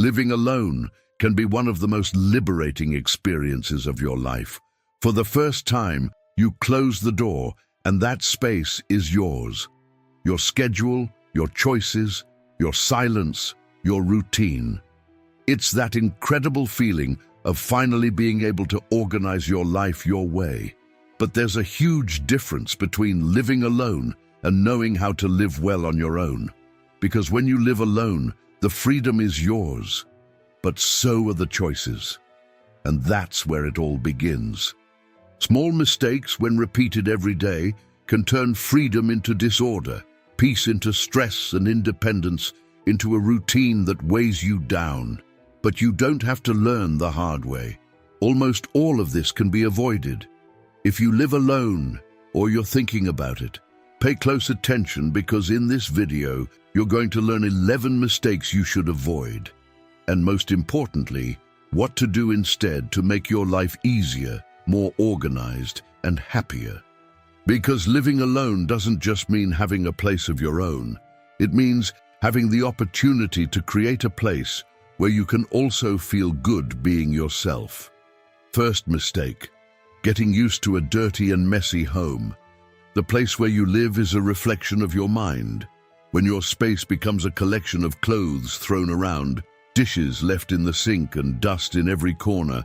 living alone can be one of the most liberating experiences of your life. For the first time, you close the door, and that space is yours. Your schedule, your choices, your silence, your routine. It's that incredible feeling of finally being able to organize your life your way. But there's a huge difference between living alone and knowing how to live well on your own. Because when you live alone, the freedom is yours, but so are the choices. And that's where it all begins. Small mistakes, when repeated every day, can turn freedom into disorder, peace into stress, and independence into a routine that weighs you down. But you don't have to learn the hard way. Almost all of this can be avoided. If you live alone, or you're thinking about it, pay close attention, because in this video, you're going to learn 11 mistakes you should avoid. And most importantly, what to do instead to make your life easier, more organized, and happier. Because living alone doesn't just mean having a place of your own. It means having the opportunity to create a place where you can also feel good being yourself. First mistake: getting used to a dirty and messy home. The place where you live is a reflection of your mind. When your space becomes a collection of clothes thrown around, dishes left in the sink, and dust in every corner,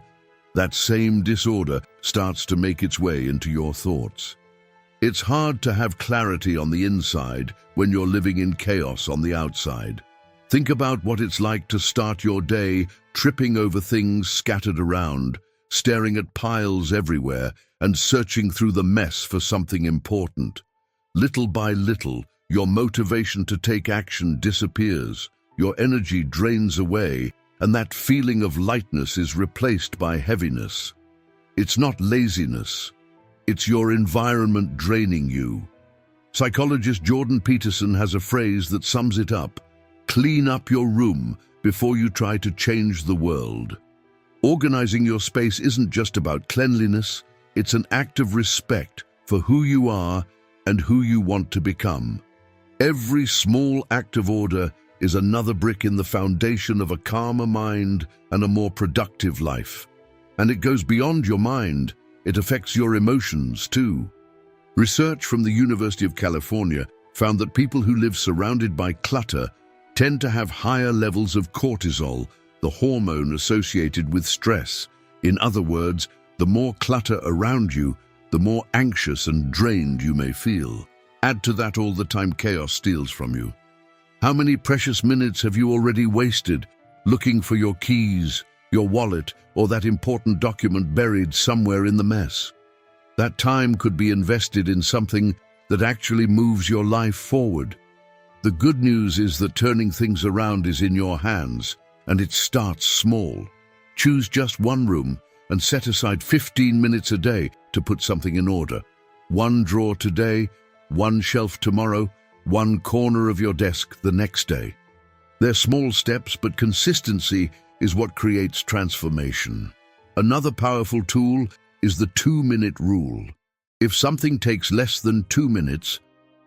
that same disorder starts to make its way into your thoughts. It's hard to have clarity on the inside when you're living in chaos on the outside. Think about what it's like to start your day tripping over things scattered around, staring at piles everywhere, and searching through the mess for something important. Little by little, your motivation to take action disappears, your energy drains away, and that feeling of lightness is replaced by heaviness. It's not laziness. It's your environment draining you. Psychologist Jordan Peterson has a phrase that sums it up: clean up your room before you try to change the world. Organizing your space isn't just about cleanliness, it's an act of respect for who you are and who you want to become. Every small act of order is another brick in the foundation of a calmer mind and a more productive life. And it goes beyond your mind, it affects your emotions too. Research from the University of California found that people who live surrounded by clutter tend to have higher levels of cortisol, the hormone associated with stress. In other words, the more clutter around you, the more anxious and drained you may feel. Add to that all the time chaos steals from you. How many precious minutes have you already wasted looking for your keys, your wallet, or that important document buried somewhere in the mess? That time could be invested in something that actually moves your life forward. The good news is that turning things around is in your hands, and it starts small. Choose just one room and set aside 15 minutes a day to put something in order. One drawer today, one shelf tomorrow, one corner of your desk the next day. They're small steps, but consistency is what creates transformation. Another powerful tool is the 2-minute rule. If something takes less than 2 minutes,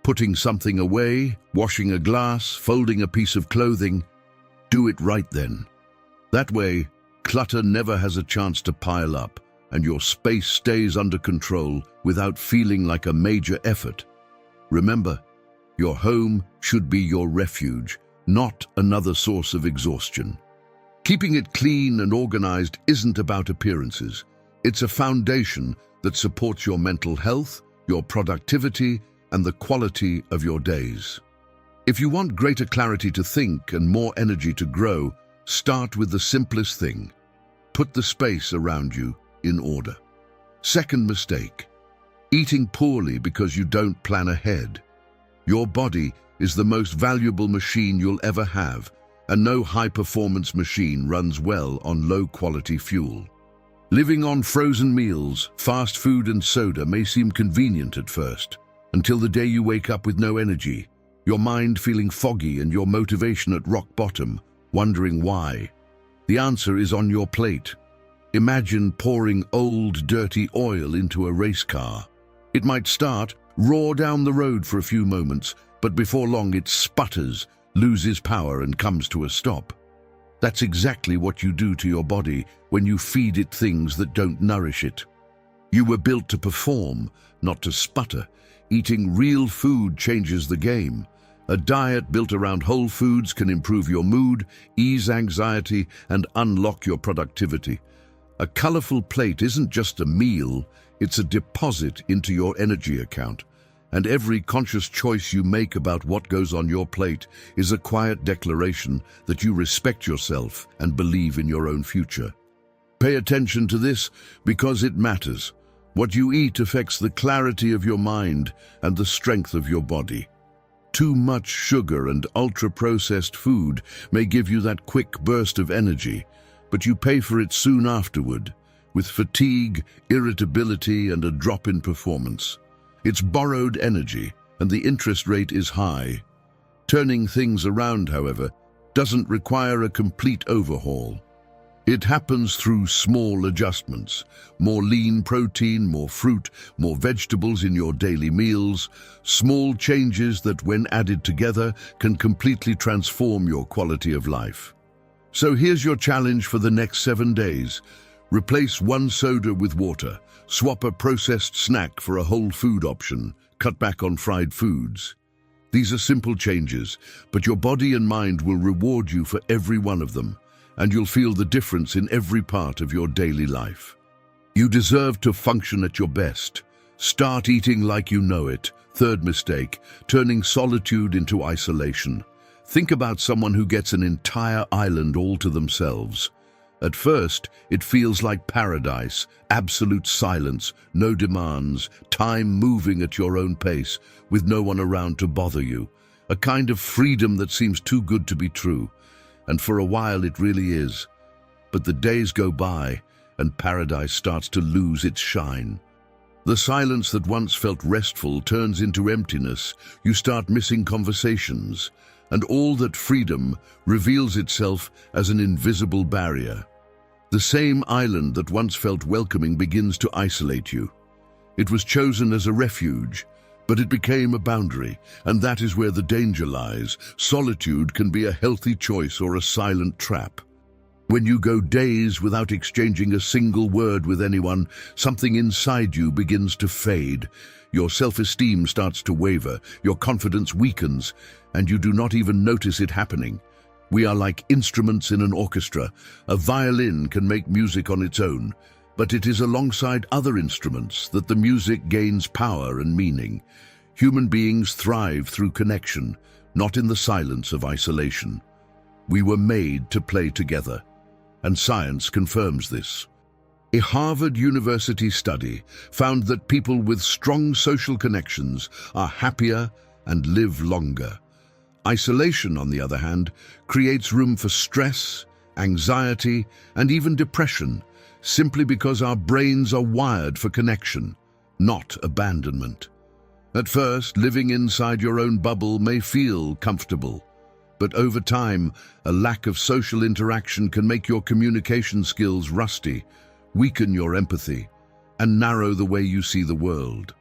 putting something away, washing a glass, folding a piece of clothing, do it right then. That way, clutter never has a chance to pile up, and your space stays under control without feeling like a major effort. Remember, your home should be your refuge, not another source of exhaustion. Keeping it clean and organized isn't about appearances. It's a foundation that supports your mental health, your productivity, and the quality of your days. If you want greater clarity to think and more energy to grow, start with the simplest thing. Put the space around you in order. Second mistake: eating poorly because you don't plan ahead. Your body is the most valuable machine you'll ever have, and no high-performance machine runs well on low-quality fuel. Living on frozen meals, fast food, and soda may seem convenient at first, until the day you wake up with no energy, your mind feeling foggy and your motivation at rock bottom, wondering why. The answer is on your plate. Imagine pouring old, dirty oil into a race car. It might start, roar down the road for a few moments, but before long it sputters, loses power, and comes to a stop. That's exactly what you do to your body when you feed it things that don't nourish it. You were built to perform, not to sputter. Eating real food changes the game. A diet built around whole foods can improve your mood, ease anxiety, and unlock your productivity. A colorful plate isn't just a meal, it's a deposit into your energy account. And every conscious choice you make about what goes on your plate is a quiet declaration that you respect yourself and believe in your own future. Pay attention to this because it matters. What you eat affects the clarity of your mind and the strength of your body. Too much sugar and ultra-processed food may give you that quick burst of energy, but you pay for it soon afterward, with fatigue, irritability, and a drop in performance. It's borrowed energy, and the interest rate is high. Turning things around, however, doesn't require a complete overhaul. It happens through small adjustments: more lean protein, more fruit, more vegetables in your daily meals, small changes that, when added together, can completely transform your quality of life. So here's your challenge for the next 7 days. Replace one soda with water, swap a processed snack for a whole food option, cut back on fried foods. These are simple changes, but your body and mind will reward you for every one of them, and you'll feel the difference in every part of your daily life. You deserve to function at your best. Start eating like you know it. Third mistake, turning solitude into isolation. Think about someone who gets an entire island all to themselves. At first, it feels like paradise, absolute silence, no demands, time moving at your own pace, with no one around to bother you. A kind of freedom that seems too good to be true. And for a while it really is. But the days go by, and paradise starts to lose its shine. The silence that once felt restful turns into emptiness. You start missing conversations, and all that freedom reveals itself as an invisible barrier. The same island that once felt welcoming begins to isolate you. It was chosen as a refuge, but it became a boundary, and that is where the danger lies. Solitude can be a healthy choice or a silent trap. When you go days without exchanging a single word with anyone, something inside you begins to fade. Your self-esteem starts to waver, your confidence weakens, and you do not even notice it happening. We are like instruments in an orchestra. A violin can make music on its own, but it is alongside other instruments that the music gains power and meaning. Human beings thrive through connection, not in the silence of isolation. We were made to play together, and science confirms this. A Harvard University study found that people with strong social connections are happier and live longer. Isolation, on the other hand, creates room for stress, anxiety, and even depression, simply because our brains are wired for connection, not abandonment. At first, living inside your own bubble may feel comfortable, but over time, a lack of social interaction can make your communication skills rusty, weaken your empathy, and narrow the way you see the world.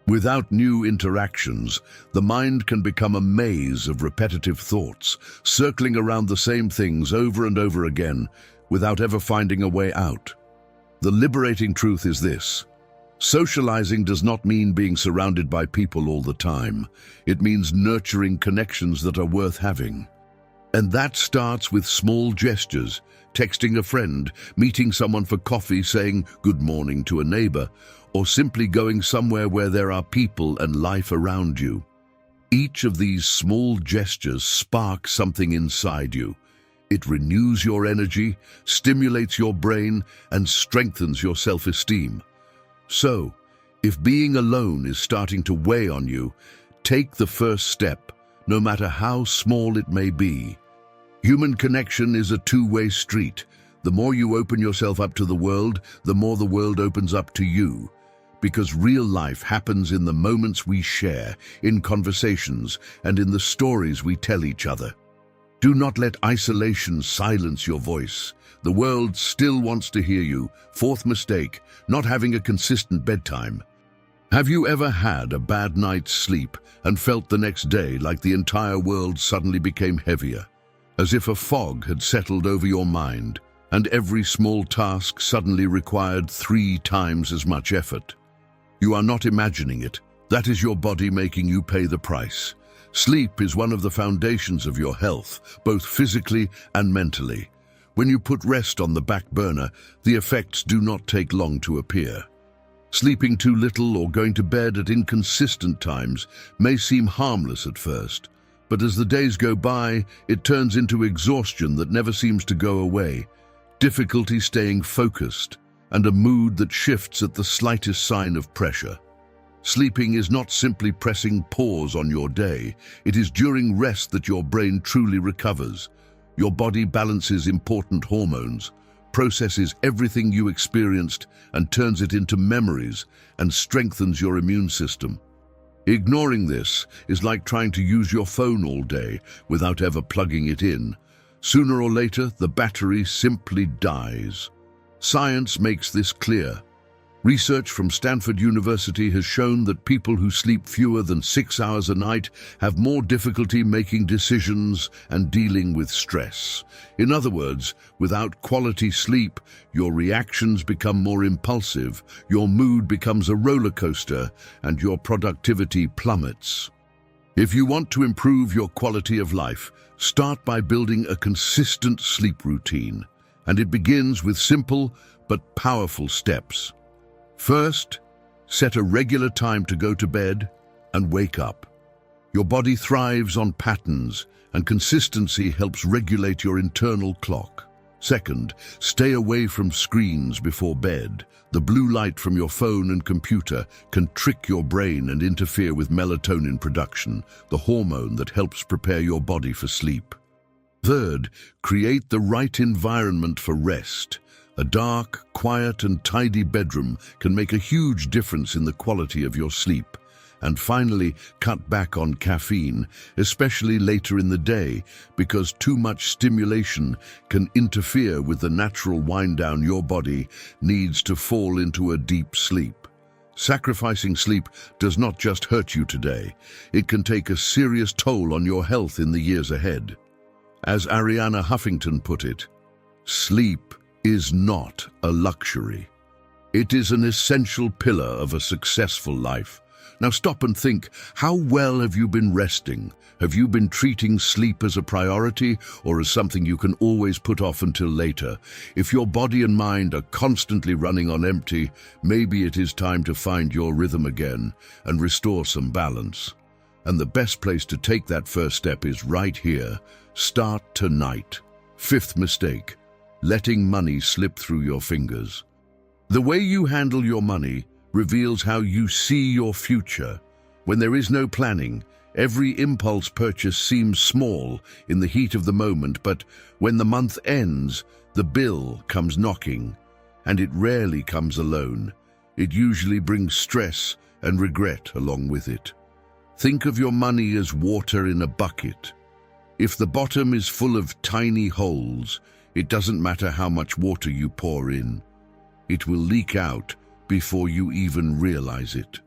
Without new interactions, the mind can become a maze of repetitive thoughts, circling around the same things over and over again, without ever finding a way out. The liberating truth is this: socializing does not mean being surrounded by people all the time. It means nurturing connections that are worth having. And that starts with small gestures: texting a friend, meeting someone for coffee, saying good morning to a neighbor, or simply going somewhere where there are people and life around you. Each of these small gestures sparks something inside you. It renews your energy, stimulates your brain, and strengthens your self-esteem. So, if being alone is starting to weigh on you, take the first step, no matter how small it may be. Human connection is a two-way street. The more you open yourself up to the world, the more the world opens up to you. Because real life happens in the moments we share, in conversations, and in the stories we tell each other. Do not let isolation silence your voice. The world still wants to hear you. Fourth mistake, not having a consistent bedtime. Have you ever had a bad night's sleep and felt the next day like the entire world suddenly became heavier? as if a fog had settled over your mind, and every small task suddenly required 3 times as much effort. You are not imagining it. That is your body making you pay the price. Sleep is one of the foundations of your health, both physically and mentally. When you put rest on the back burner, the effects do not take long to appear. Sleeping too little or going to bed at inconsistent times may seem harmless at first, but as the days go by, it turns into exhaustion that never seems to go away, difficulty staying focused, and a mood that shifts at the slightest sign of pressure. Sleeping is not simply pressing pause on your day. It is during rest that your brain truly recovers. Your body balances important hormones, processes everything you experienced and turns it into memories and strengthens your immune system. Ignoring this is like trying to use your phone all day without ever plugging it in. Sooner or later, the battery simply dies. Science makes this clear. Research from Stanford University has shown that people who sleep fewer than 6 hours a night have more difficulty making decisions and dealing with stress. In other words, without quality sleep, your reactions become more impulsive, your mood becomes a roller coaster, and your productivity plummets. If you want to improve your quality of life, start by building a consistent sleep routine, and it begins with simple but powerful steps. First, set a regular time to go to bed and wake up. Your body thrives on patterns, and consistency helps regulate your internal clock. Second, stay away from screens before bed. The blue light from your phone and computer can trick your brain and interfere with melatonin production, the hormone that helps prepare your body for sleep. Third, create the right environment for rest. A dark, quiet, and tidy bedroom can make a huge difference in the quality of your sleep. And finally, cut back on caffeine, especially later in the day, because too much stimulation can interfere with the natural wind-down your body needs to fall into a deep sleep. Sacrificing sleep does not just hurt you today, it can take a serious toll on your health in the years ahead. As Arianna Huffington put it, sleep is not a luxury. It is an essential pillar of a successful life. Now stop and think, how well have you been resting? Have you been treating sleep as a priority or as something you can always put off until later? If your body and mind are constantly running on empty, maybe it is time to find your rhythm again and restore some balance. And the best place to take that first step is right here. Start tonight. Fifth mistake, letting money slip through your fingers. The way you handle your money reveals how you see your future. When there is no planning, every impulse purchase seems small in the heat of the moment, but when the month ends, the bill comes knocking, and it rarely comes alone. It usually brings stress and regret along with it. Think of your money as water in a bucket. If the bottom is full of tiny holes, it doesn't matter how much water you pour in. It will leak out before you even realize it.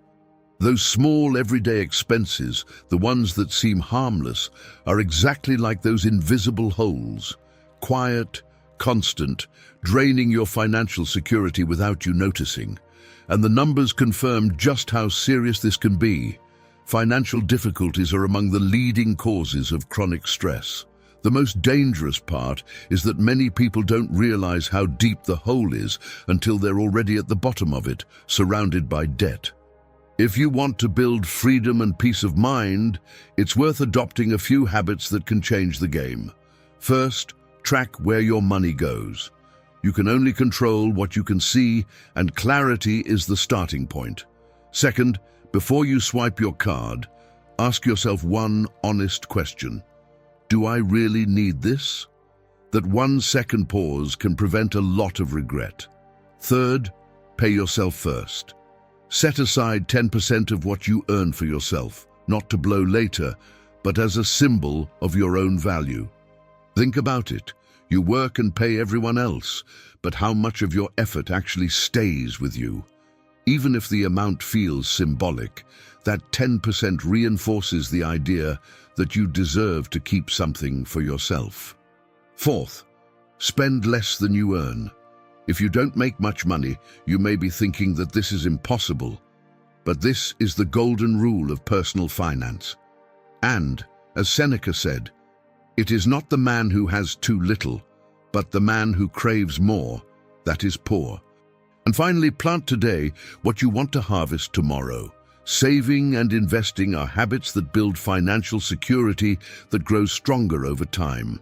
Those small everyday expenses, the ones that seem harmless, are exactly like those invisible holes. Quiet, constant, draining your financial security without you noticing. And the numbers confirm just how serious this can be. Financial difficulties are among the leading causes of chronic stress. The most dangerous part is that many people don't realize how deep the hole is until they're already at the bottom of it, surrounded by debt. If you want to build freedom and peace of mind, it's worth adopting a few habits that can change the game. First, track where your money goes. You can only control what you can see, and clarity is the starting point. Second, before you swipe your card, ask yourself one honest question. Do I really need this? That 1 second pause can prevent a lot of regret. Third, pay yourself first. Set aside 10% of what you earn for yourself, not to blow later, but as a symbol of your own value. Think about it. You work and pay everyone else, but how much of your effort actually stays with you? Even if the amount feels symbolic, that 10% reinforces the idea that you deserve to keep something for yourself. Fourth, spend less than you earn. If you don't make much money, you may be thinking that this is impossible, but this is the golden rule of personal finance. And, as Seneca said, it is not the man who has too little, but the man who craves more, that is poor. And finally, plant today what you want to harvest tomorrow. Saving and investing are habits that build financial security that grows stronger over time.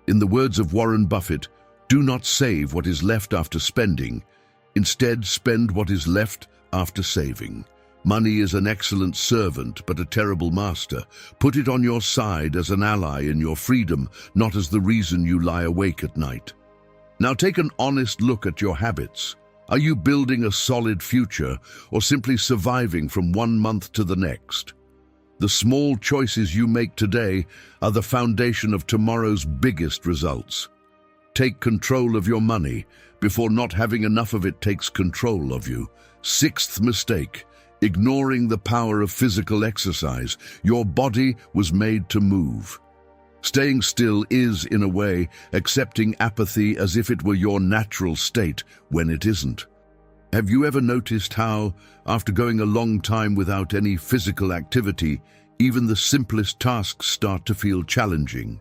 In the words of Warren Buffett, do not save what is left after spending. Instead, spend what is left after saving. Money is an excellent servant, but a terrible master. Put it on your side as an ally in your freedom, not as the reason you lie awake at night. Now take an honest look at your habits. Are you building a solid future or simply surviving from one month to the next? The small choices you make today are the foundation of tomorrow's biggest results. Take control of your money before not having enough of it takes control of you. Sixth mistake, ignoring the power of physical exercise. Your body was made to move. Staying still is, in a way, accepting apathy as if it were your natural state when it isn't. Have you ever noticed how, after going a long time without any physical activity, even the simplest tasks start to feel challenging?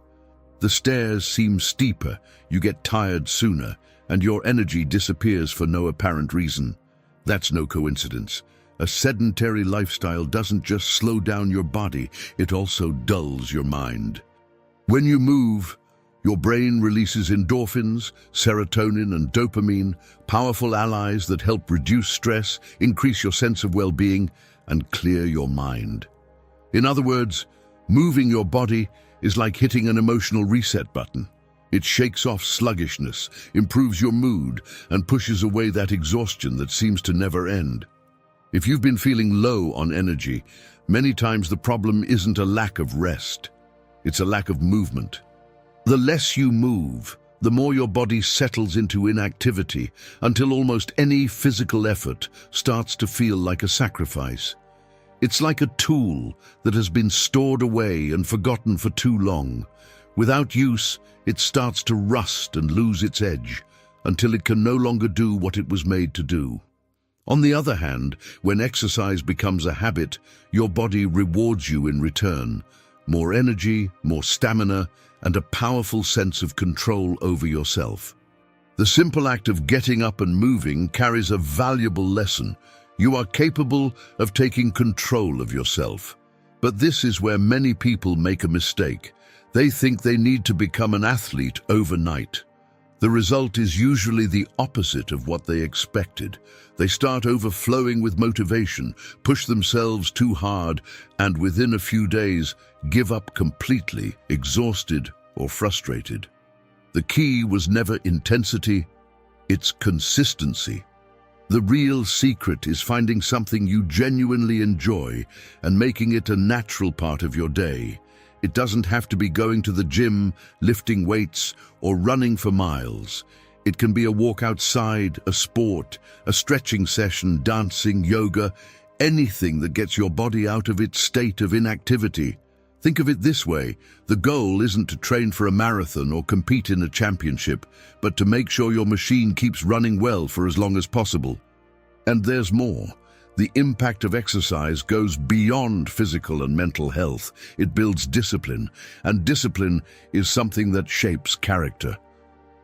The stairs seem steeper, you get tired sooner, and your energy disappears for no apparent reason. That's no coincidence. A sedentary lifestyle doesn't just slow down your body, it also dulls your mind. When you move, your brain releases endorphins, serotonin, and dopamine, powerful allies that help reduce stress, increase your sense of well-being, and clear your mind. In other words, moving your body is like hitting an emotional reset button. It shakes off sluggishness, improves your mood, and pushes away that exhaustion that seems to never end. If you've been feeling low on energy, many times the problem isn't a lack of rest. It's a lack of movement. The less you move, the more your body settles into inactivity until almost any physical effort starts to feel like a sacrifice. It's like a tool that has been stored away and forgotten for too long. Without use, it starts to rust and lose its edge until it can no longer do what it was made to do. On the other hand, when exercise becomes a habit, your body rewards you in return. More energy, more stamina, and a powerful sense of control over yourself. The simple act of getting up and moving carries a valuable lesson. You are capable of taking control of yourself. But this is where many people make a mistake. They think they need to become an athlete overnight. The result is usually the opposite of what they expected. They start overflowing with motivation, push themselves too hard, and within a few days, give up completely, exhausted or frustrated. The key was never intensity, it's consistency. The real secret is finding something you genuinely enjoy and making it a natural part of your day. It doesn't have to be going to the gym, lifting weights, or running for miles. It can be a walk outside, a sport, a stretching session, dancing, yoga, anything that gets your body out of its state of inactivity. Think of it this way, the goal isn't to train for a marathon or compete in a championship, but to make sure your machine keeps running well for as long as possible. And there's more. The impact of exercise goes beyond physical and mental health. It builds discipline, and discipline is something that shapes character.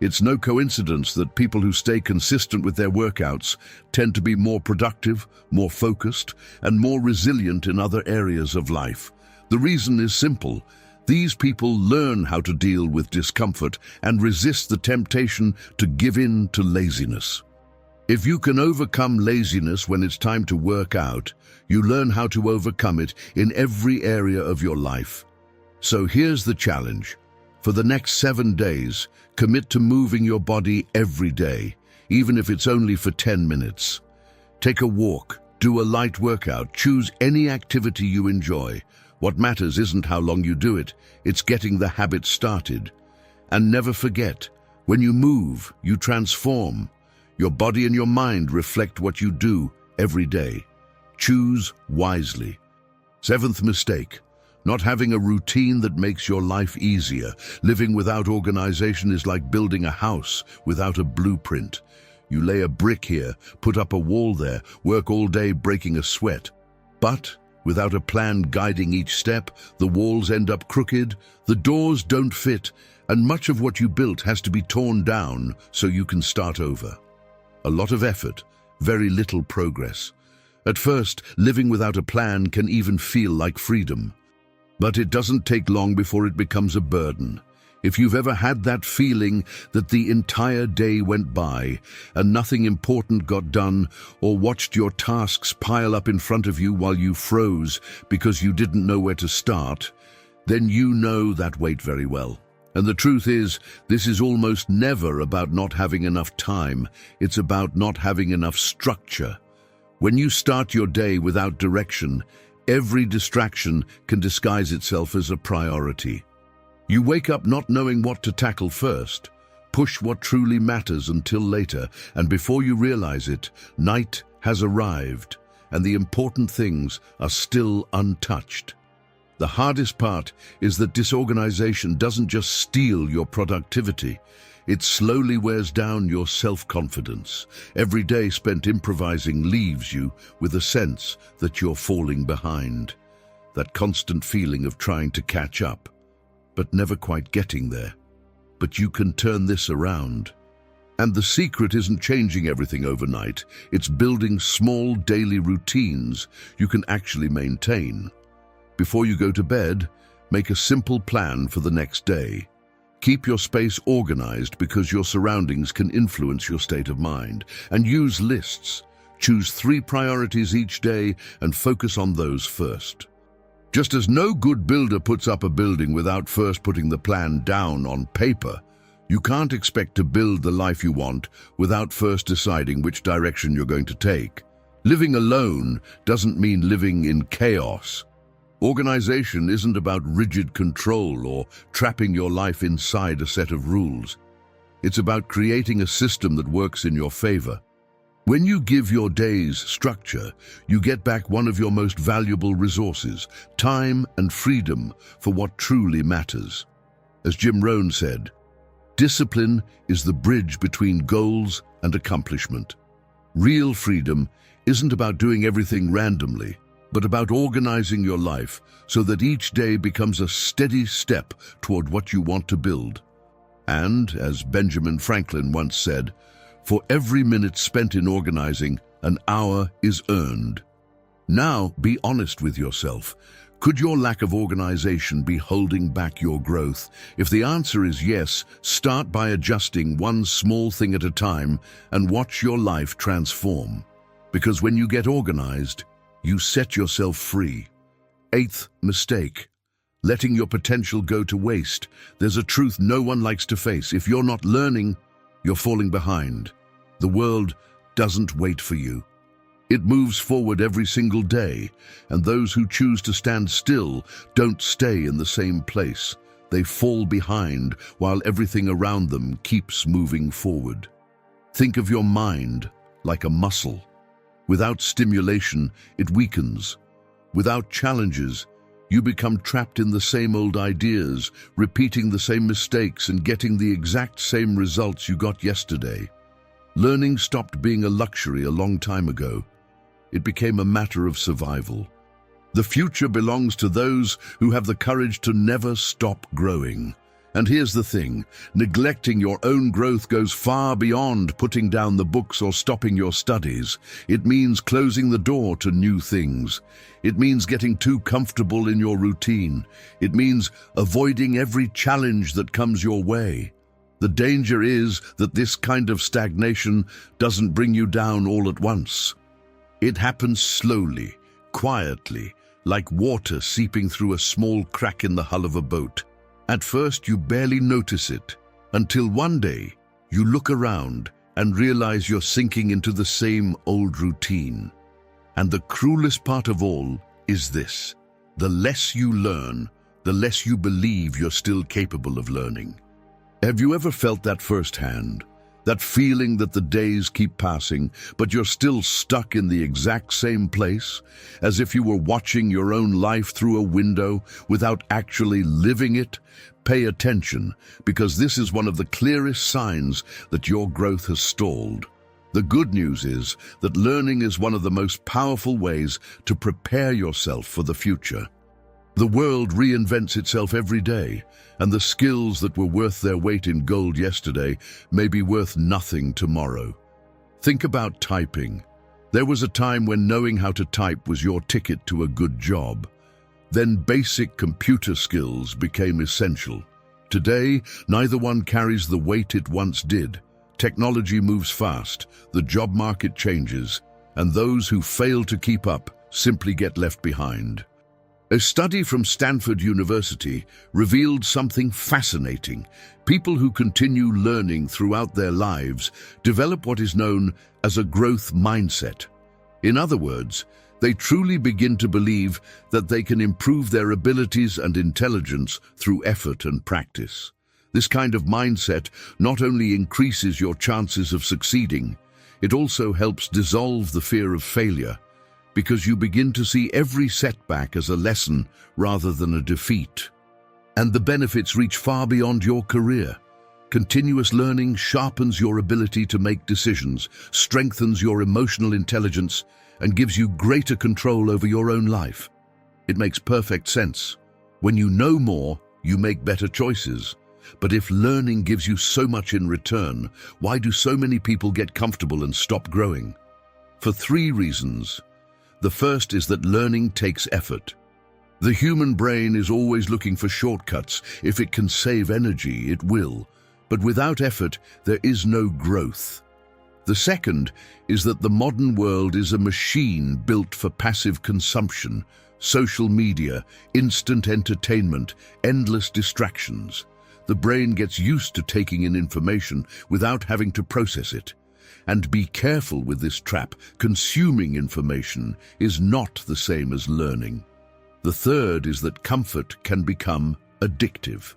It's no coincidence that people who stay consistent with their workouts tend to be more productive, more focused, and more resilient in other areas of life. The reason is simple. These people learn how to deal with discomfort and resist the temptation to give in to laziness. If you can overcome laziness when it's time to work out, you learn how to overcome it in every area of your life. So here's the challenge. For the next 7 days, commit to moving your body every day, even if it's only for 10 minutes. Take a walk, do a light workout, choose any activity you enjoy. What matters isn't how long you do it, it's getting the habit started. And never forget, when you move, you transform. Your body and your mind reflect what you do, every day. Choose wisely. Seventh mistake, not having a routine that makes your life easier. Living without organization is like building a house without a blueprint. You lay a brick here, put up a wall there, work all day breaking a sweat. But without a plan guiding each step, the walls end up crooked, the doors don't fit, and much of what you built has to be torn down so you can start over. A lot of effort, very little progress. At first, living without a plan can even feel like freedom. But it doesn't take long before it becomes a burden. If you've ever had that feeling that the entire day went by and nothing important got done, or watched your tasks pile up in front of you while you froze because you didn't know where to start, then you know that weight very well. And the truth is, this is almost never about not having enough time. It's about not having enough structure. When you start your day without direction, every distraction can disguise itself as a priority. You wake up not knowing what to tackle first, push what truly matters until later, and before you realize it, night has arrived, and the important things are still untouched. The hardest part is that disorganization doesn't just steal your productivity, it slowly wears down your self-confidence. Every day spent improvising leaves you with a sense that you're falling behind. That constant feeling of trying to catch up, but never quite getting there. But you can turn this around. And the secret isn't changing everything overnight. It's building small daily routines you can actually maintain. Before you go to bed, make a simple plan for the next day. Keep your space organized because your surroundings can influence your state of mind. And use lists. Choose 3 priorities each day and focus on those first. Just as no good builder puts up a building without first putting the plan down on paper, you can't expect to build the life you want without first deciding which direction you're going to take. Living alone doesn't mean living in chaos. Organization isn't about rigid control or trapping your life inside a set of rules. It's about creating a system that works in your favor. When you give your days structure, you get back one of your most valuable resources, time and freedom for what truly matters. As Jim Rohn said, discipline is the bridge between goals and accomplishment. Real freedom isn't about doing everything randomly, but about organizing your life so that each day becomes a steady step toward what you want to build. And, as Benjamin Franklin once said, for every minute spent in organizing, an hour is earned. Now, be honest with yourself. Could your lack of organization be holding back your growth? If the answer is yes, start by adjusting one small thing at a time and watch your life transform. Because when you get organized, you set yourself free. 8th mistake, letting your potential go to waste. There's a truth no one likes to face. If you're not learning, you're falling behind. The world doesn't wait for you. It moves forward every single day, and those who choose to stand still don't stay in the same place. They fall behind while everything around them keeps moving forward. Think of your mind like a muscle. Without stimulation, it weakens. Without challenges, you become trapped in the same old ideas, repeating the same mistakes and getting the exact same results you got yesterday. Learning stopped being a luxury a long time ago. It became a matter of survival. The future belongs to those who have the courage to never stop growing. And here's the thing, neglecting your own growth goes far beyond putting down the books or stopping your studies. It means closing the door to new things. It means getting too comfortable in your routine. It means avoiding every challenge that comes your way. The danger is that this kind of stagnation doesn't bring you down all at once. It happens slowly, quietly, like water seeping through a small crack in the hull of a boat. At first, you barely notice it, until one day you look around and realize you're sinking into the same old routine. And the cruelest part of all is this: the less you learn, the less you believe you're still capable of learning. Have you ever felt that firsthand? That feeling that the days keep passing, but you're still stuck in the exact same place, as if you were watching your own life through a window without actually living it? Pay attention, because this is one of the clearest signs that your growth has stalled. The good news is that learning is one of the most powerful ways to prepare yourself for the future. The world reinvents itself every day, and the skills that were worth their weight in gold yesterday may be worth nothing tomorrow. Think about typing. There was a time when knowing how to type was your ticket to a good job. Then basic computer skills became essential. Today, neither one carries the weight it once did. Technology moves fast, the job market changes, and those who fail to keep up simply get left behind. A study from Stanford University revealed something fascinating. People who continue learning throughout their lives develop what is known as a growth mindset. In other words, they truly begin to believe that they can improve their abilities and intelligence through effort and practice. This kind of mindset not only increases your chances of succeeding, it also helps dissolve the fear of failure, because you begin to see every setback as a lesson rather than a defeat. And the benefits reach far beyond your career. Continuous learning sharpens your ability to make decisions, strengthens your emotional intelligence, and gives you greater control over your own life. It makes perfect sense. When you know more, you make better choices. But if learning gives you so much in return, why do so many people get comfortable and stop growing? For 3 reasons. The first is that learning takes effort. The human brain is always looking for shortcuts. If it can save energy, it will. But without effort, there is no growth. The second is that the modern world is a machine built for passive consumption, social media, instant entertainment, endless distractions. The brain gets used to taking in information without having to process it. And be careful with this trap. Consuming information is not the same as learning. The third is that comfort can become addictive.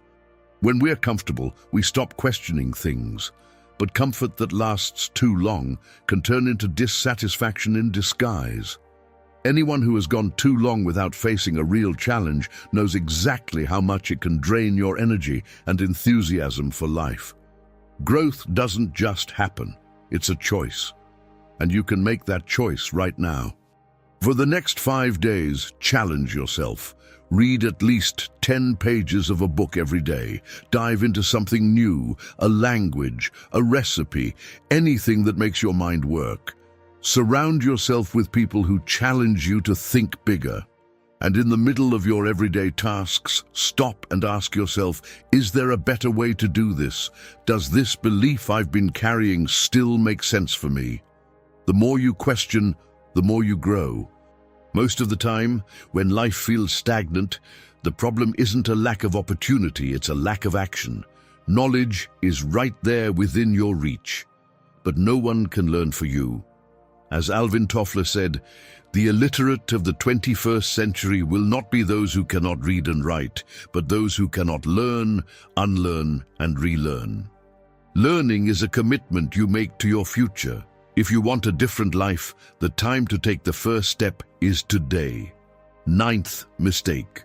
When we're comfortable, we stop questioning things. But comfort that lasts too long can turn into dissatisfaction in disguise. Anyone who has gone too long without facing a real challenge knows exactly how much it can drain your energy and enthusiasm for life. Growth doesn't just happen. It's a choice, and you can make that choice right now. For the next 5 days, challenge yourself. Read at least 10 pages of a book every day. Dive into something new, a language, a recipe, anything that makes your mind work. Surround yourself with people who challenge you to think bigger. And in the middle of your everyday tasks, stop and ask yourself, is there a better way to do this? Does this belief I've been carrying still make sense for me? The more you question, the more you grow. Most of the time, when life feels stagnant, the problem isn't a lack of opportunity, it's a lack of action. Knowledge is right there within your reach, but no one can learn for you. As Alvin Toffler said, the illiterate of the 21st century will not be those who cannot read and write, but those who cannot learn, unlearn, and relearn. Learning is a commitment you make to your future. If you want a different life, the time to take the first step is today. 9th mistake.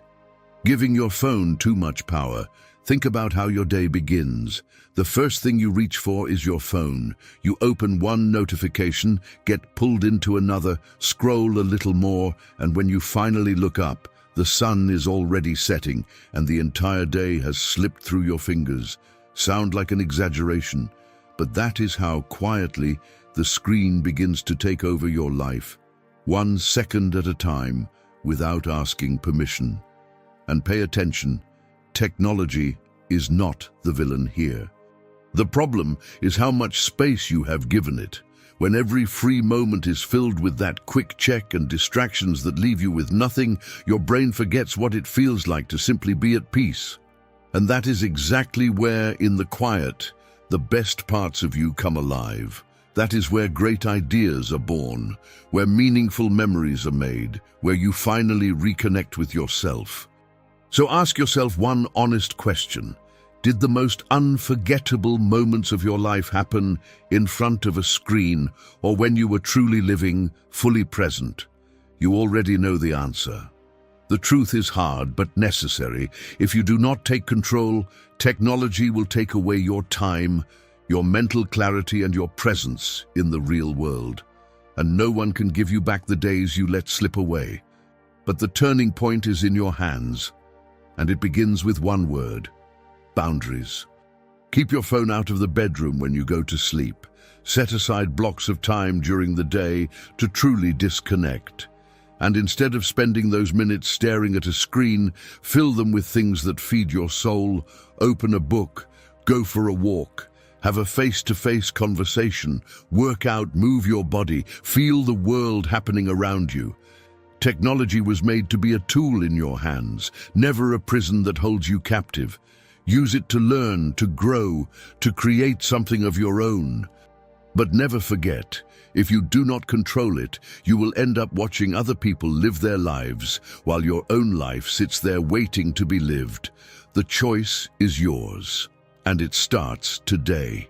Giving your phone too much power. Think about how your day begins. The first thing you reach for is your phone. You open one notification, get pulled into another, scroll a little more, and when you finally look up, the sun is already setting and the entire day has slipped through your fingers. Sound like an exaggeration, but that is how quietly the screen begins to take over your life, 1 second at a time, without asking permission. And pay attention, technology is not the villain here. The problem is how much space you have given it. When every free moment is filled with that quick check and distractions that leave you with nothing, your brain forgets what it feels like to simply be at peace. And that is exactly where, in the quiet, the best parts of you come alive. That is where great ideas are born, where meaningful memories are made, where you finally reconnect with yourself. So ask yourself one honest question. Did the most unforgettable moments of your life happen in front of a screen or when you were truly living, fully present? You already know the answer. The truth is hard but necessary. If you do not take control, technology will take away your time, your mental clarity and your presence in the real world. And no one can give you back the days you let slip away. But the turning point is in your hands, and it begins with one word: boundaries. Keep your phone out of the bedroom when you go to sleep. Set aside blocks of time during the day to truly disconnect. And instead of spending those minutes staring at a screen, fill them with things that feed your soul. Open a book, go for a walk, have a face-to-face conversation, work out, move your body, feel the world happening around you. Technology was made to be a tool in your hands, never a prison that holds you captive. Use it to learn, to grow, to create something of your own. But never forget, if you do not control it, you will end up watching other people live their lives while your own life sits there waiting to be lived. The choice is yours, and it starts today.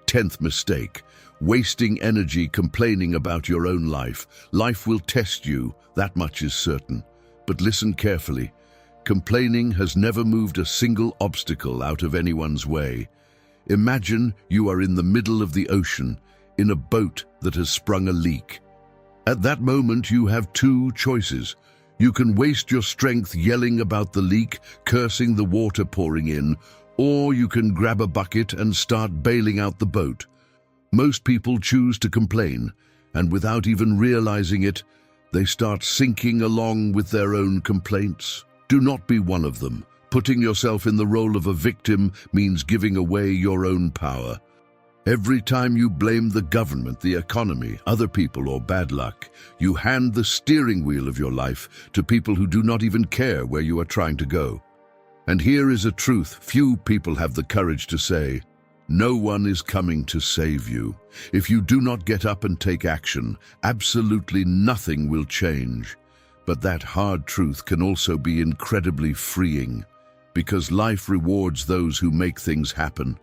10th mistake: wasting energy complaining about your own life. Life will test you, that much is certain. But listen carefully. Complaining has never moved a single obstacle out of anyone's way. Imagine you are in the middle of the ocean, in a boat that has sprung a leak. At that moment, you have two choices. You can waste your strength yelling about the leak, cursing the water pouring in, or you can grab a bucket and start bailing out the boat. Most people choose to complain, and without even realizing it, they start sinking along with their own complaints. Do not be one of them. Putting yourself in the role of a victim means giving away your own power. Every time you blame the government, the economy, other people, or bad luck, you hand the steering wheel of your life to people who do not even care where you are trying to go. And here is a truth few people have the courage to say: no one is coming to save you. If you do not get up and take action, absolutely nothing will change. But that hard truth can also be incredibly freeing, because life rewards those who make things happen.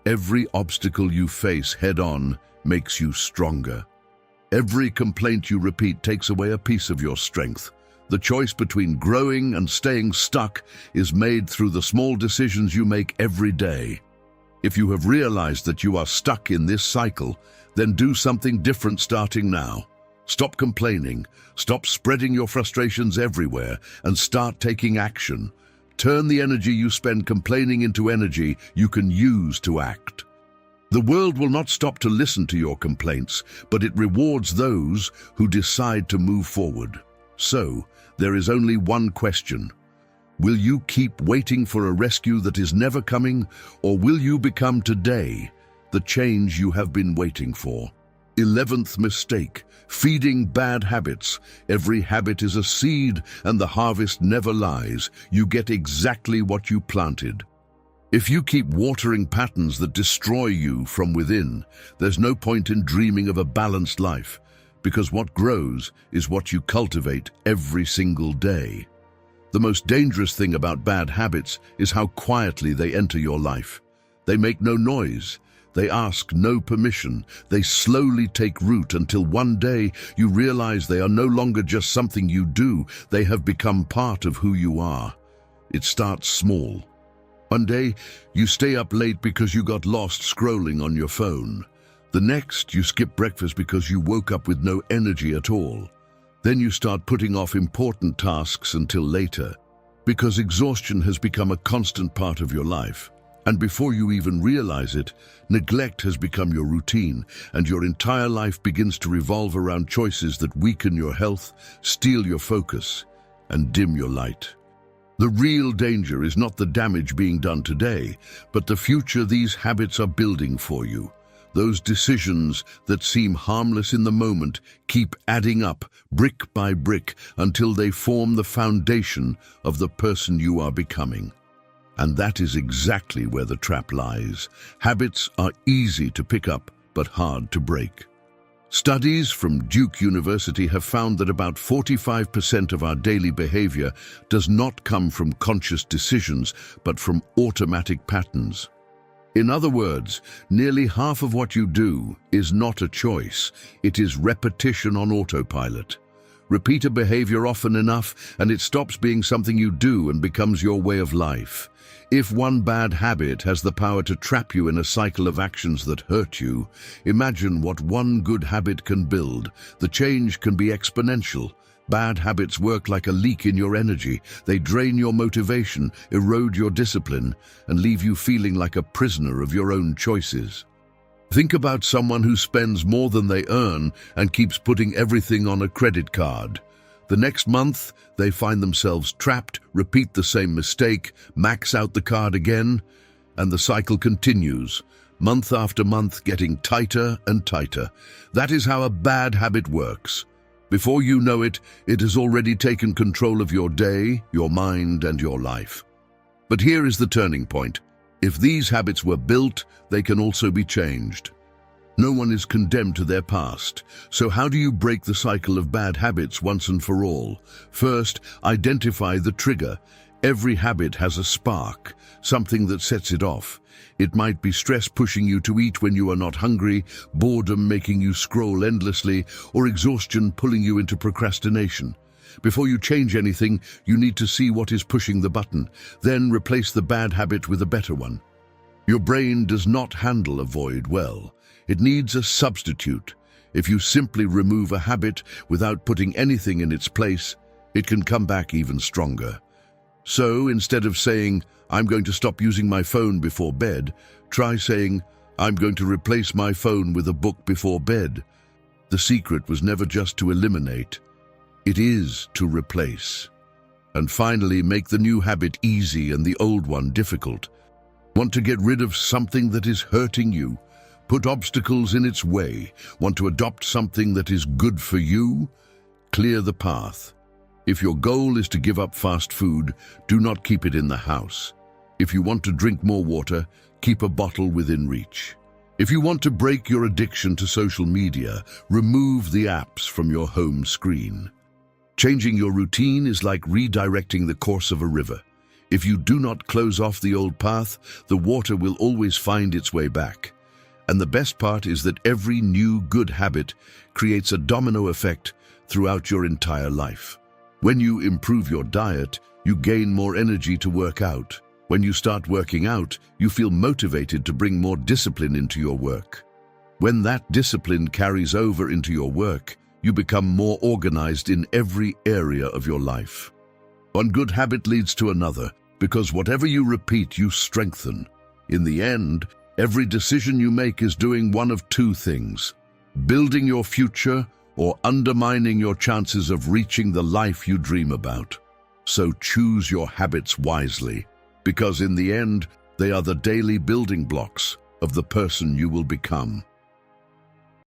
Every obstacle you face head-on makes you stronger. Every complaint you repeat takes away a piece of your strength. The choice between growing and staying stuck is made through the small decisions you make every day. If you have realized that you are stuck in this cycle, then do something different starting now. Stop complaining, stop spreading your frustrations everywhere, and start taking action. Turn the energy you spend complaining into energy you can use to act. The world will not stop to listen to your complaints, but it rewards those who decide to move forward. So, there is only one question. Will you keep waiting for a rescue that is never coming, or will you become today the change you have been waiting for? 11th mistake: feeding bad habits. Every habit is a seed, and the harvest never lies. You get exactly what you planted. If you keep watering patterns that destroy you from within, there's no point in dreaming of a balanced life, because what grows is what you cultivate every single day. The most dangerous thing about bad habits is how quietly they enter your life. They make no noise. They ask no permission. They slowly take root until one day you realize they are no longer just something you do. They have become part of who you are. It starts small. One day, you stay up late because you got lost scrolling on your phone. The next, you skip breakfast because you woke up with no energy at all. Then you start putting off important tasks until later, because exhaustion has become a constant part of your life. And before you even realize it, neglect has become your routine, and your entire life begins to revolve around choices that weaken your health, steal your focus, and dim your light. The real danger is not the damage being done today, but the future these habits are building for you. Those decisions that seem harmless in the moment keep adding up, brick by brick, until they form the foundation of the person you are becoming. And that is exactly where the trap lies. Habits are easy to pick up, but hard to break. Studies from Duke University have found that about 45% of our daily behavior does not come from conscious decisions, but from automatic patterns. In other words, nearly half of what you do is not a choice, it is repetition on autopilot. Repeat a behavior often enough, and it stops being something you do and becomes your way of life. If one bad habit has the power to trap you in a cycle of actions that hurt you, imagine what one good habit can build. The change can be exponential. Bad habits work like a leak in your energy. They drain your motivation, erode your discipline, and leave you feeling like a prisoner of your own choices. Think about someone who spends more than they earn and keeps putting everything on a credit card. The next month, they find themselves trapped, repeat the same mistake, max out the card again, and the cycle continues, month after month, getting tighter and tighter. That is how a bad habit works. Before you know it, it has already taken control of your day, your mind, and your life. But here is the turning point. If these habits were built, they can also be changed. No one is condemned to their past. So how do you break the cycle of bad habits once and for all? First, identify the trigger. Every habit has a spark, something that sets it off. It might be stress pushing you to eat when you are not hungry, boredom making you scroll endlessly, or exhaustion pulling you into procrastination. Before you change anything, you need to see what is pushing the button. Then replace the bad habit with a better one. Your brain does not handle a void well. It needs a substitute. If you simply remove a habit without putting anything in its place, it can come back even stronger. So instead of saying, "I'm going to stop using my phone before bed," try saying, "I'm going to replace my phone with a book before bed." The secret was never just to eliminate. It is to replace. And finally, make the new habit easy and the old one difficult. Want to get rid of something that is hurting you? Put obstacles in its way. Want to adopt something that is good for you? Clear the path. If your goal is to give up fast food, do not keep it in the house. If you want to drink more water, keep a bottle within reach. If you want to break your addiction to social media, remove the apps from your home screen. Changing your routine is like redirecting the course of a river. If you do not close off the old path, the water will always find its way back. And the best part is that every new good habit creates a domino effect throughout your entire life. When you improve your diet, you gain more energy to work out. When you start working out, you feel motivated to bring more discipline into your work. When that discipline carries over into your work, you become more organized in every area of your life. One good habit leads to another, because whatever you repeat, you strengthen. In the end, every decision you make is doing one of two things: building your future or undermining your chances of reaching the life you dream about. So choose your habits wisely, because in the end, they are the daily building blocks of the person you will become.